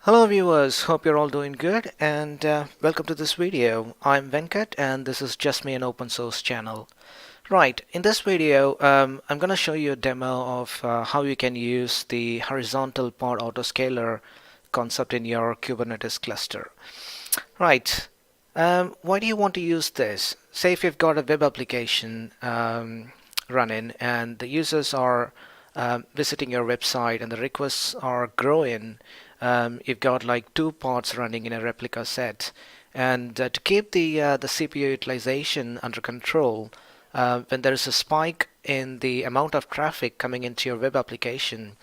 Hello viewers, hope you're all doing good and welcome to this video. I'm Venkat and this is Just Me, an open source channel. Right, in this video I'm going to show you a demo of how you can use the horizontal pod autoscaler concept in your Kubernetes cluster. Right, why do you want to use this? Say if you've got a web application running and the users are visiting your website and the requests are growing. You've got like two pods running in a replica set, and to keep the CPU utilization under control, when there is a spike in the amount of traffic coming into your web application,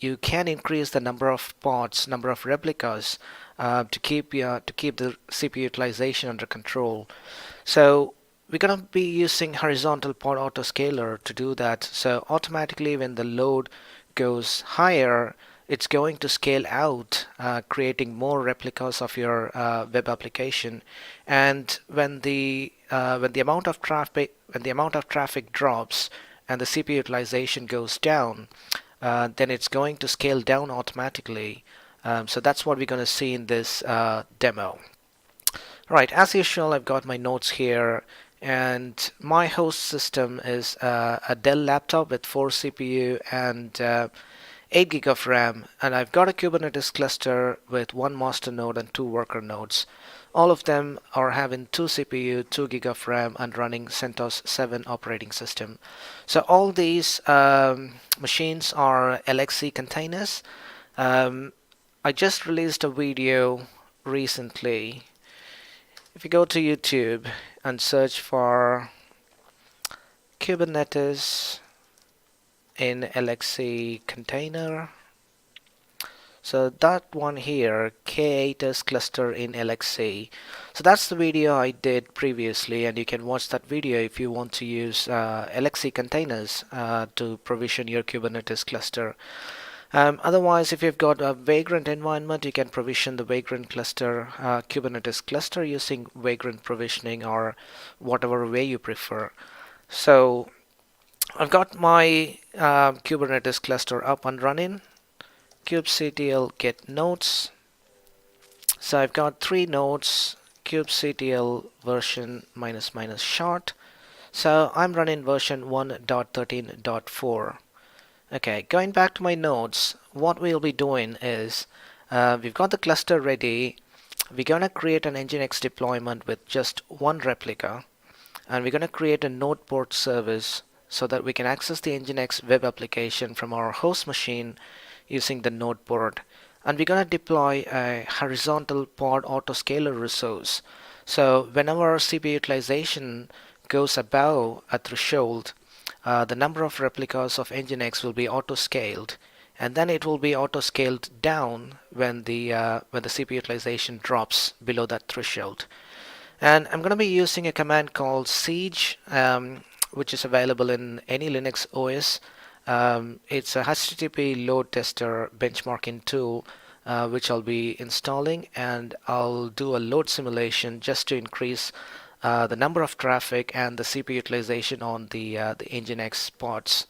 you can increase the number of pods, number of replicas, to keep the CPU utilization under control. So we're going to be using horizontal pod autoscaler to do that. So automatically when the load goes higher, it's going to scale out, creating more replicas of your web application. And when the amount of traffic drops and the CPU utilization goes down, then it's going to scale down automatically. So that's what we're going to see in this demo. Right, as usual, I've got my notes here, and my host system is a Dell laptop with 4 CPU and 8 gig of RAM, and I've got a Kubernetes cluster with 1 master node and 2 worker nodes. All of them are having 2 CPU, 2 gig of RAM, and running CentOS 7 operating system. So all these machines are LXC containers. I just released a video recently. If you go to YouTube and search for Kubernetes in LXC container, so that one here, K8s cluster in LXC. So that's the video I did previously, and you can watch that video if you want to use LXC containers to provision your Kubernetes cluster. Otherwise, if you've got a Vagrant environment, you can provision the Vagrant cluster, Kubernetes cluster using Vagrant provisioning or whatever way you prefer. So I've got my Kubernetes cluster up and running. kubectl get nodes. So I've got 3 nodes, kubectl version -- short. So I'm running version 1.13.4. Okay, going back to my nodes, what we'll be doing is we've got the cluster ready. We're going to create an Nginx deployment with just 1 replica, and we're going to create a node port service so that we can access the Nginx web application from our host machine using the node port. And we're going to deploy a horizontal pod autoscaler resource. So whenever CPU utilization goes above a threshold, the number of replicas of Nginx will be auto-scaled, and then it will be auto-scaled down when the CPU utilization drops below that threshold. And I'm going to be using a command called siege, which is available in any Linux OS. It's a HTTP load tester benchmarking tool, which I'll be installing, and I'll do a load simulation just to increase the number of traffic and the CPU utilization on the Nginx pods.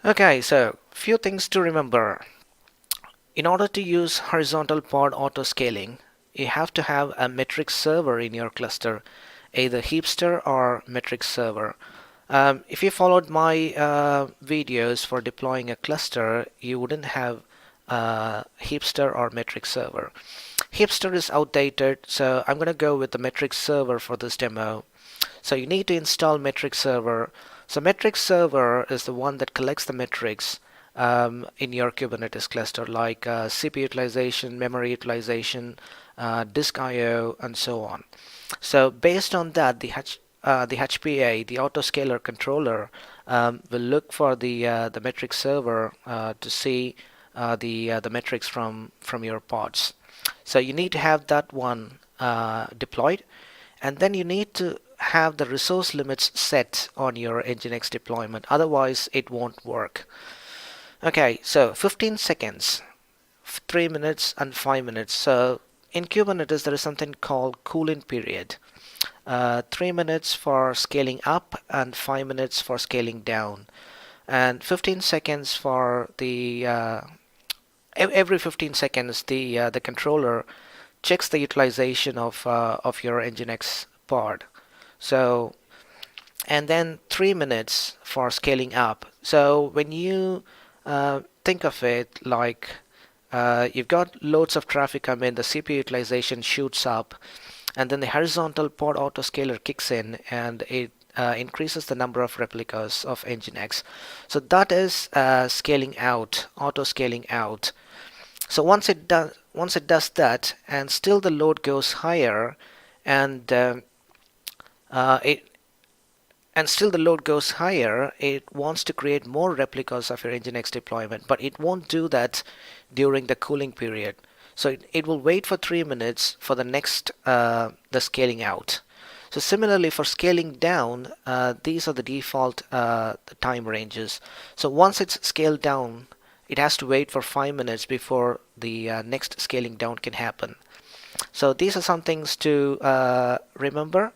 Okay, so few things to remember. In order to use horizontal pod autoscaling, you have to have a metric server in your cluster, either Heapster or metric server. If you followed my videos for deploying a cluster, you wouldn't have Heapster or metric server. Heapster is outdated, so I'm going to go with the metric server for this demo. So you need to install metric server. So metric server is the one that collects the metrics in your Kubernetes cluster, like CPU utilization, memory utilization, disk I/O, and so on. So based on that, the HPA, the autoscaler controller, will look for the metric server to see the metrics from your pods. So you need to have that one deployed, and then you need to have the resource limits set on your Nginx deployment. Otherwise, it won't work. Okay, so 15 seconds, 3 minutes, and 5 minutes. So in Kubernetes, there is something called cooling period. 3 minutes for scaling up and 5 minutes for scaling down, and 15 seconds for the every 15 seconds the controller checks the utilization of your Nginx pod. So and then 3 minutes for scaling up. So when you think of it like you've got loads of traffic come in, the CPU utilization shoots up, and then the horizontal pod autoscaler kicks in and it increases the number of replicas of Nginx. So that is scaling out, auto scaling out. So once it does that, and still the load goes higher, and it and still the load goes higher, it wants to create more replicas of your Nginx deployment, but it won't do that during the cooling period. So it will wait for 3 minutes for the next the scaling out. So similarly for scaling down, these are the default time ranges. So once it's scaled down, it has to wait for 5 minutes before the next scaling down can happen. So these are some things to remember.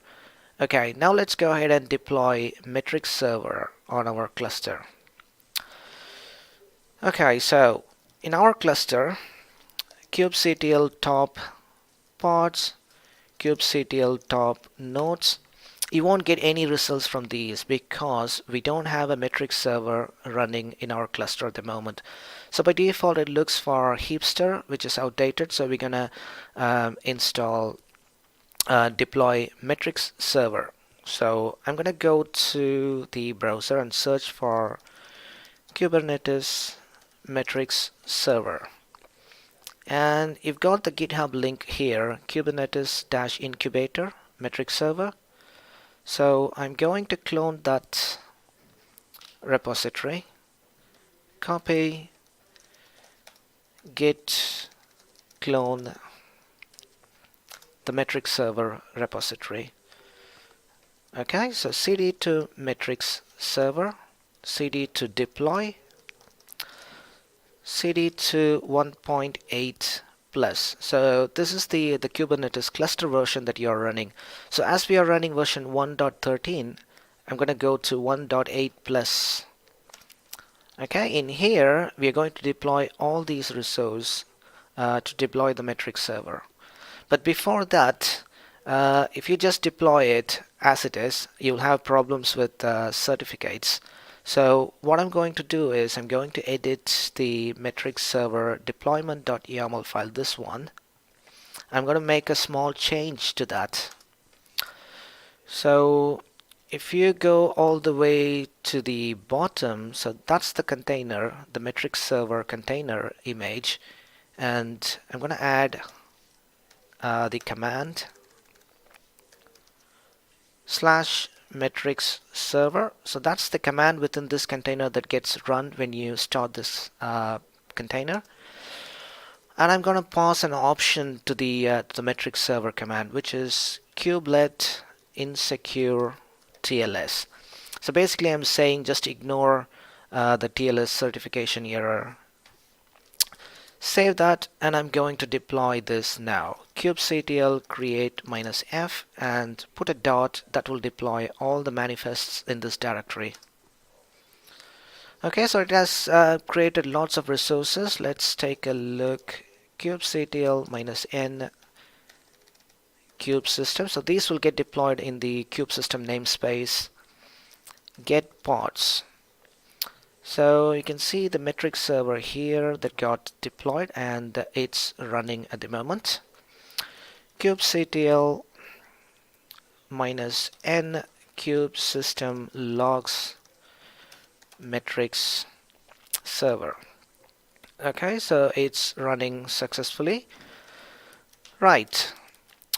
Okay, now let's go ahead and deploy metrics server on our cluster. Okay, so in our cluster, kubectl top pods, kubectl top nodes, you won't get any results from these because we don't have a metrics server running in our cluster at the moment. So by default it looks for heapster, which is outdated, so we're gonna install deploy metrics server. So I'm gonna go to the browser and search for Kubernetes metrics server, and you've got the GitHub link here, Kubernetes-incubator metrics server. So I'm going to clone that repository, copy, git clone the metrics server repository. Okay, so cd to metrics server, cd to deploy, cd to 1.8 plus. So this is the Kubernetes cluster version that you are running. So as we are running version 1.13, I'm going to go to 1.8 plus. Okay, in here we are going to deploy all these resources to deploy the metrics server. But before that, if you just deploy it as it is, you'll have problems with certificates. So what I'm going to do is I'm going to edit the metrics server deployment.yaml file, this one. I'm going to make a small change to that. So if you go all the way to the bottom, so that's the container, the metrics server container image, and I'm going to add the command /metrics server. So that's the command within this container that gets run when you start this container. And I'm going to pass an option to the metrics server command, which is kubelet insecure TLS. So basically I'm saying just ignore the TLS certification error. Save that, and I'm going to deploy this now. kubectl create -f and put a dot that will deploy all the manifests in this directory. Okay, so it has created lots of resources. Let's take a look. kubectl -n kube system. So these will get deployed in the kube system namespace. Get pods. So you can see the metrics server here that got deployed, and it's running at the moment. kubectl -n kube system logs metrics server. Okay, so it's running successfully. Right,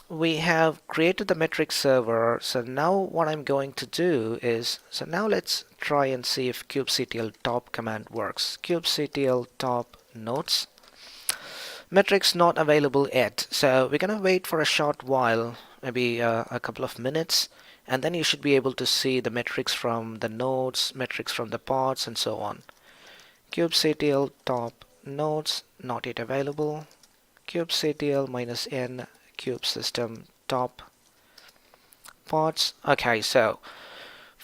we have created the metrics server. So now what I'm going to do is, so now let's try and see if kubectl top command works. kubectl top nodes, metrics not available yet, so we're gonna wait for a short while, maybe a couple of minutes, and then you should be able to see the metrics from the nodes, metrics from the pods, and so on. kubectl top nodes not yet available. kubectl -n kube system top pods. Okay, so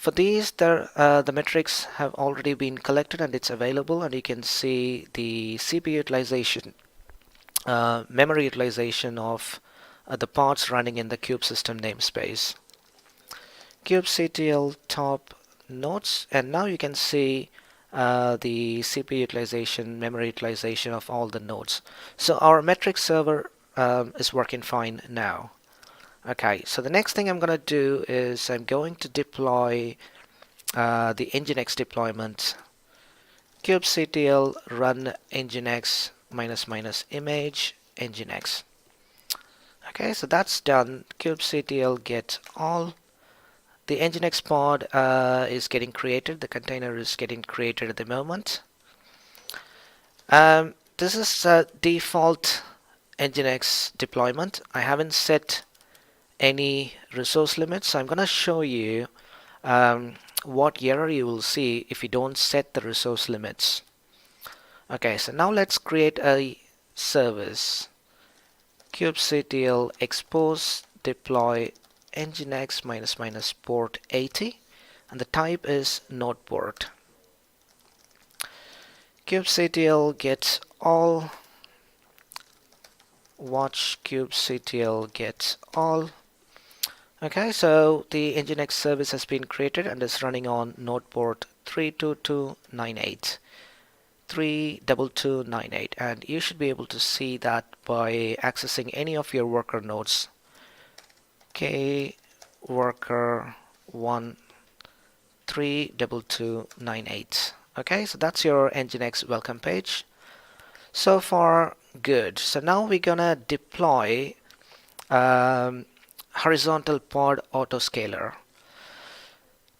For these, the metrics have already been collected and it's available, and you can see the CPU utilization, memory utilization of the pods running in the Kube system namespace. kubectl top nodes, and now you can see the CPU utilization, memory utilization of all the nodes. So our metric server is working fine now. Okay, so the next thing I'm going to do is I'm going to deploy the Nginx deployment. kubectl run nginx --image nginx. Okay, so that's done. kubectl get all. The Nginx pod is getting created. The container is getting created at the moment. This is a default Nginx deployment. I haven't set any resource limits, so I'm going to show you what error you will see if you don't set the resource limits. Okay, so now let's create a service. kubectl expose deploy nginx --port 80, and the type is node port. kubectl get all, watch kubectl get all. Okay, so the Nginx service has been created and is running on node port 32298. 32298, and you should be able to see that by accessing any of your worker nodes. K worker 1 32298. Okay, so that's your Nginx welcome page. So far good. So now we're gonna deploy horizontal pod autoscaler.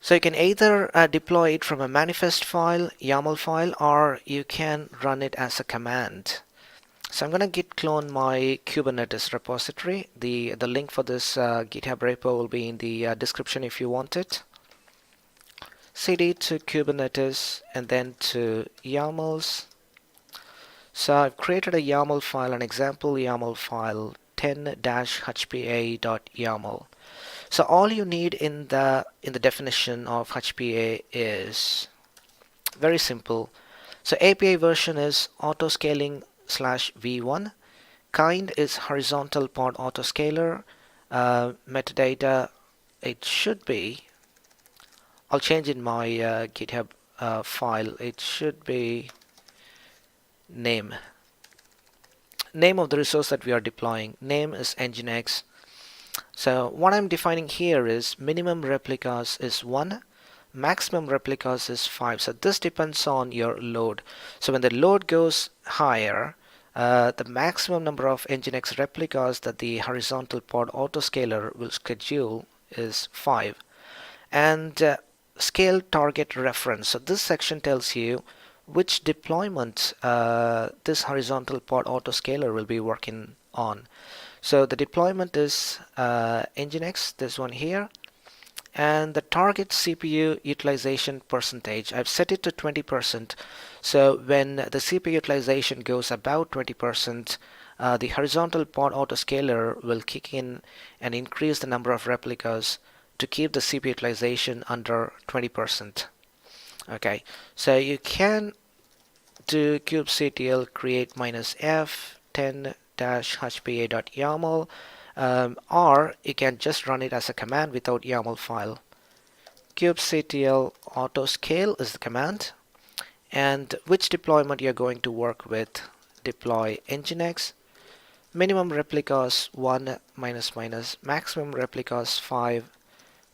So you can either deploy it from a manifest file, YAML file, or you can run it as a command. So I'm going to git clone my Kubernetes repository. The link for this GitHub repo will be in the description if you want it. cd to Kubernetes and then to YAMLs. So I've created a YAML file, an example YAML file 10-hpa.yaml. So all you need in the definition of HPA is very simple. So API version is autoscaling /v1. Kind is horizontal pod autoscaler. Metadata, it should be, I'll change in my GitHub file. It should be name. Name of the resource that we are deploying. Name is Nginx. So what I'm defining here is minimum replicas is 1, maximum replicas is 5. So this depends on your load. So when the load goes higher, the maximum number of Nginx replicas that the horizontal pod autoscaler will schedule is 5. And scale target reference. So this section tells you which deployment this horizontal pod autoscaler will be working on. So the deployment is Nginx, this one here, and the target CPU utilization percentage, I've set it to 20%. So when the CPU utilization goes about 20%, the horizontal pod autoscaler will kick in and increase the number of replicas to keep the CPU utilization under 20%. Okay, so you can do kubectl create -f 10-hpa.yaml, or you can just run it as a command without YAML file. kubectl autoscale is the command, and which deployment you're going to work with. Deploy Nginx, minimum replicas 1 --, maximum replicas 5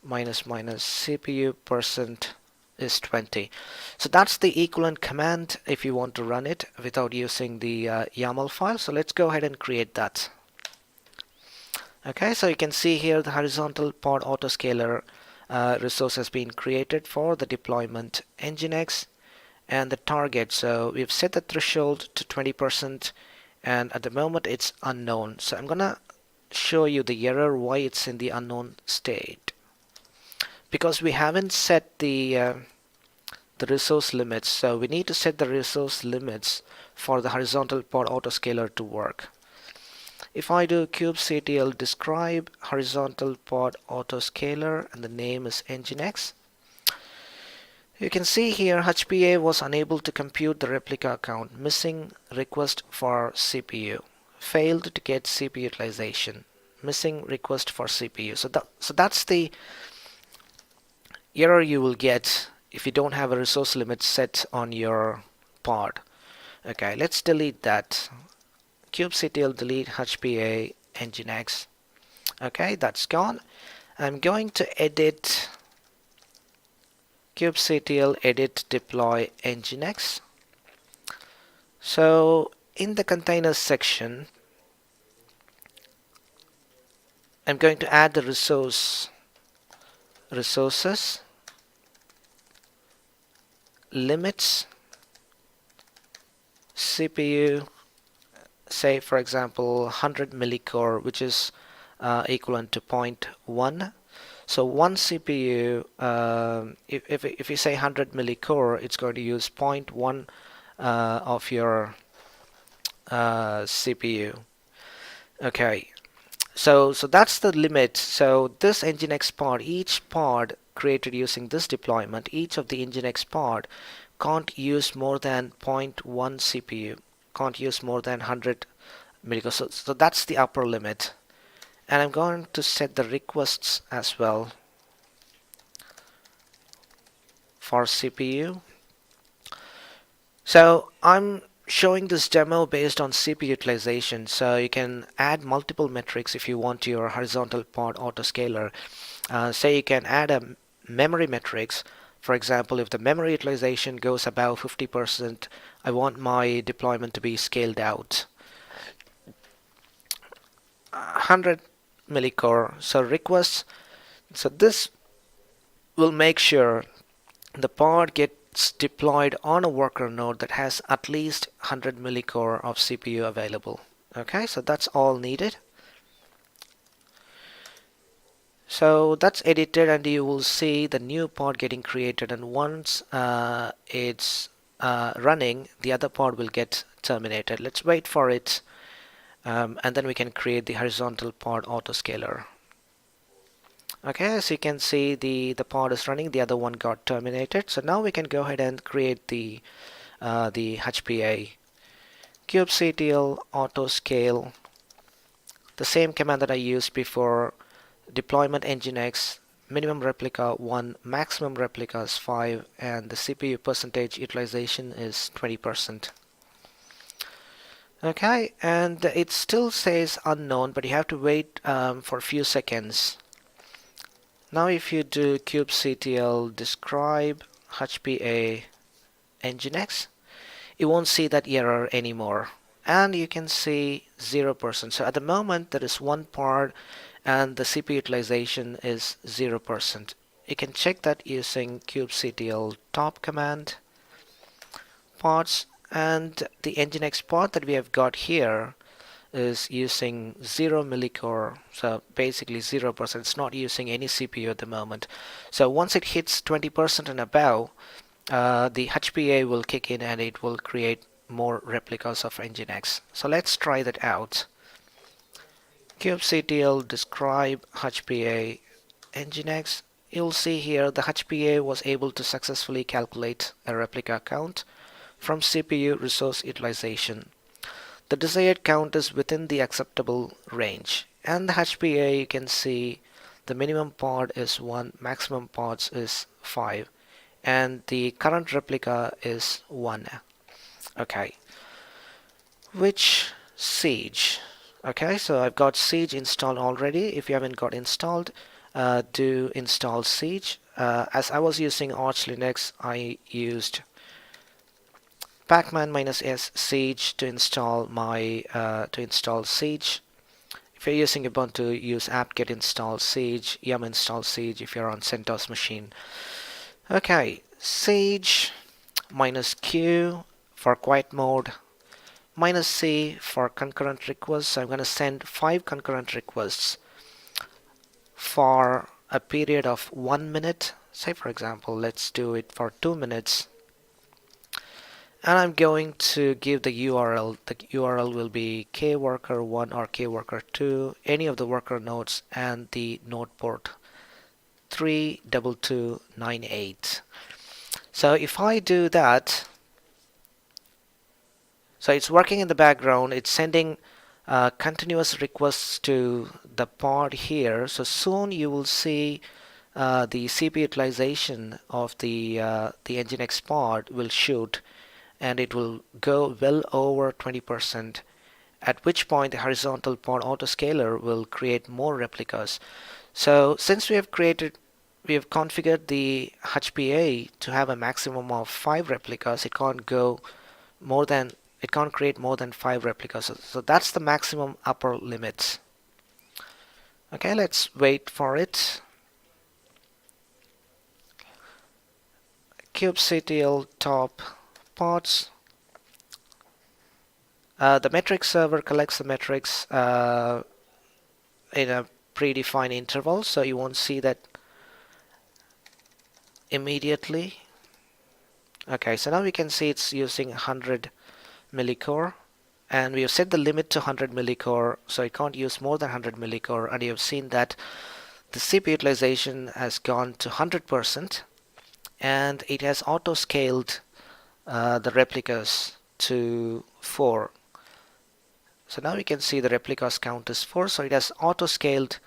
--, CPU percent is 20. So that's the equivalent command if you want to run it without using the YAML file. So let's go ahead and create that. Okay, so you can see here the horizontal pod autoscaler resource has been created for the deployment Nginx, and the target. So we've set the threshold to 20%, and at the moment it's unknown. So I'm gonna show you the error why it's in the unknown state. Because we haven't set the resource limits, so we need to set the resource limits for the horizontal pod autoscaler to work. If I do kubectl describe horizontal pod autoscaler and the name is Nginx, You can see here HPA was unable to compute the replica count, missing request for CPU, failed to get CPU utilization, missing request for CPU. So that's the error you will get if you don't have a resource limit set on your pod. Okay, let's delete that. kubectl delete HPA nginx. Okay, that's gone. I'm going to edit kubectl edit deploy nginx. So in the containers section, I'm going to add the resources, limits, CPU, say for example 100 millicore, which is equivalent to 0.1. So one CPU, if you say 100 millicore, it's going to use 0.1 of your CPU. Okay, so that's the limit. So this nginx pod, each pod created using this deployment, each of the nginx pod can't use more than 0.1 CPU, can't use more than 100 millicore. So that's the upper limit. And I'm going to set the requests as well for CPU. So I'm showing this demo based on CPU utilization, so you can add multiple metrics if you want your horizontal pod autoscaler. Say you can add a memory metrics. For example, if the memory utilization goes above 50%, I want my deployment to be scaled out. 100 millicore, so requests. So this will make sure the pod gets deployed on a worker node that has at least 100 millicore of CPU available. Okay, so that's all needed. So that's edited, and you will see the new pod getting created, and once it's running, the other pod will get terminated. Let's wait for it, and then we can create the horizontal pod autoscaler. Okay, as you can see, the pod is running, the other one got terminated. So now we can go ahead and create the HPA. kubectl autoscale, the same command that I used before. Deployment nginx, minimum replica 1, maximum replica is 5, and the CPU percentage utilization is 20%. Okay, and it still says unknown, but you have to wait for a few seconds. Now if you do kubectl describe HPA nginx, you won't see that error anymore, and you can see 0%. So at the moment there is one pod and the CPU utilization is 0%. You can check that using kubectl top command, pods, and the nginx pod that we have got here is using 0 millicore, so basically 0%. It's not using any CPU at the moment. So once it hits 20% and above, the HPA will kick in and it will create more replicas of nginx. So let's try that out. kubectl describe HPA nginx. You'll see here the HPA was able to successfully calculate a replica count from CPU resource utilization. The desired count is within the acceptable range, and the HPA, you can see the minimum pod is 1, maximum pods is 5, and the current replica is 1. Okay, which Siege? Okay, so I've got Siege installed already. If you haven't got installed, do install Siege. As I was using Arch Linux, I used pacman-s Siege to install my Siege. If you're using Ubuntu, use apt-get install Siege, yum install Siege if you're on CentOS machine. Okay, Siege -q for quiet mode, -c for concurrent requests. So I'm going to send 5 concurrent requests for a period of 1 minute. Say for example, let's do it for 2 minutes. And I'm going to give the URL. The URL will be kworker1 or kworker2, any of the worker nodes, and the node port 32298. So if I do that, so it's working in the background, it's sending continuous requests to the pod here. So soon you will see the CPU utilization of the Nginx pod will shoot, and it will go well over 20%, at which point the horizontal pod autoscaler will create more replicas. So since we have configured the HPA to have a maximum of 5 replicas, it can't create more than 5 replicas. So that's the maximum upper limit. Okay, let's wait for it. kubectl top pods. The metrics server collects the metrics in a predefined interval, so you won't see that immediately. Okay, so now we can see it's using 100 millicore, and we have set the limit to 100 millicore, so it can't use more than 100 millicore, and you have seen that the CPU utilization has gone to 100%, and it has auto-scaled the replicas to 4. So now we can see the replicas count is 4, so it has auto-scaled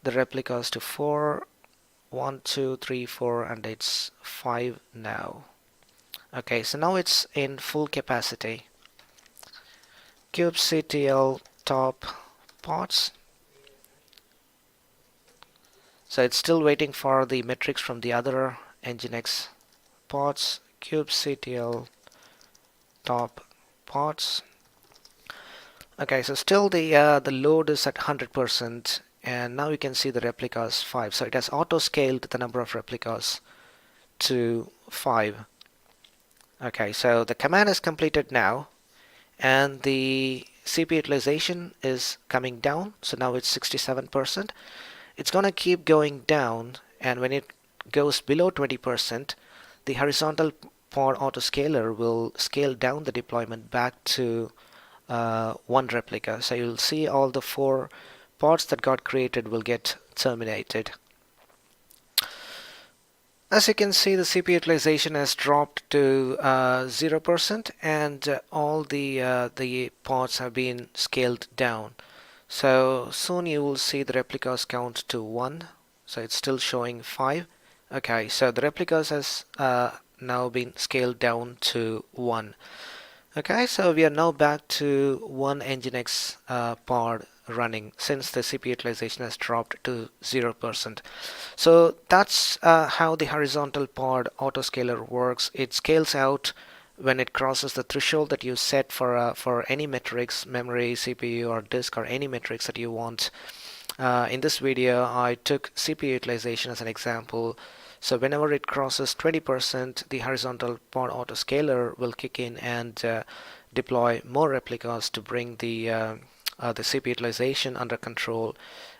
the replicas to 4, 1, 2, 3, 4, and it's 5 now. Okay, so now it's in full capacity. kubectl top pods. So it's still waiting for the metrics from the other Nginx pods. kubectl top pods. Okay, so still the load is at 100%, and now you can see the replicas 5. So it has auto-scaled the number of replicas to 5. Okay, so the command is completed now, and the CPU utilization is coming down. So now it's 67%. It's going to keep going down, and when it goes below 20%, the horizontal pod autoscaler will scale down the deployment back to 1 replica. So you'll see all the 4 pods that got created will get terminated. As you can see, the CPU utilization has dropped to 0%, and all the pods have been scaled down. So soon you will see the replicas count to 1. So it's still showing 5. Okay, so the replicas has now been scaled down to 1. Okay, so we are now back to 1 Nginx pod running since the CPU utilization has dropped to 0%. So that's how the horizontal pod autoscaler works. It scales out when it crosses the threshold that you set for any metrics, memory, CPU, or disk, or any metrics that you want. In this video, I took CPU utilization as an example. So whenever it crosses 20%, the horizontal pod autoscaler will kick in and deploy more replicas to bring the CPU utilization under control.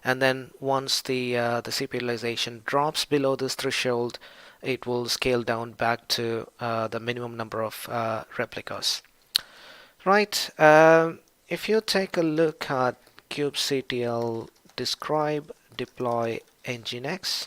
And then once the CPU utilization drops below this threshold, it will scale down back to the minimum number of replicas. Right. If you take a look at kubectl describe deploy nginx,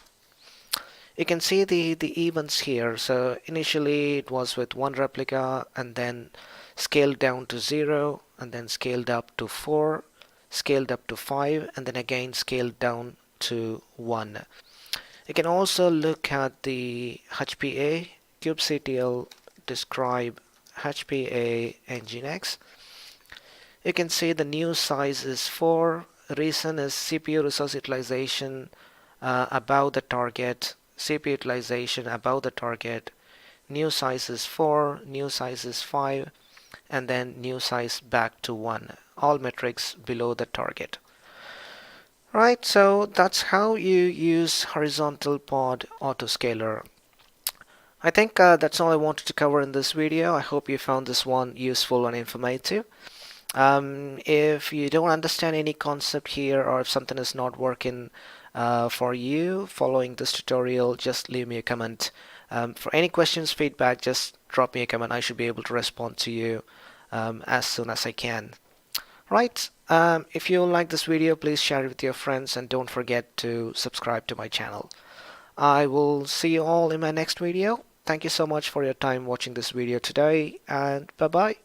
you can see the events here. So initially it was with 1 replica, and then scaled down to 0, and then scaled up to 4, scaled up to 5, and then again scaled down to 1. You can also look at the HPA, kubectl describe HPA nginx. You can see the new size is 4. Reason is CPU resource utilization above the target, CPU utilization above the target. New size is 4, new size is 5, and then new size back to 1. All metrics below the target. Right, so that's how you use horizontal pod autoscaler. I think that's all I wanted to cover in this video. I hope you found this one useful and informative. If you don't understand any concept here, or if something is not working for you following this tutorial, just leave me a comment. For any questions, feedback, just drop me a comment. I should be able to respond to you as soon as I can. Right, if you like this video, please share it with your friends, and don't forget to subscribe to my channel. I will see you all in my next video. thank you so much for your time watching this video today, and bye bye.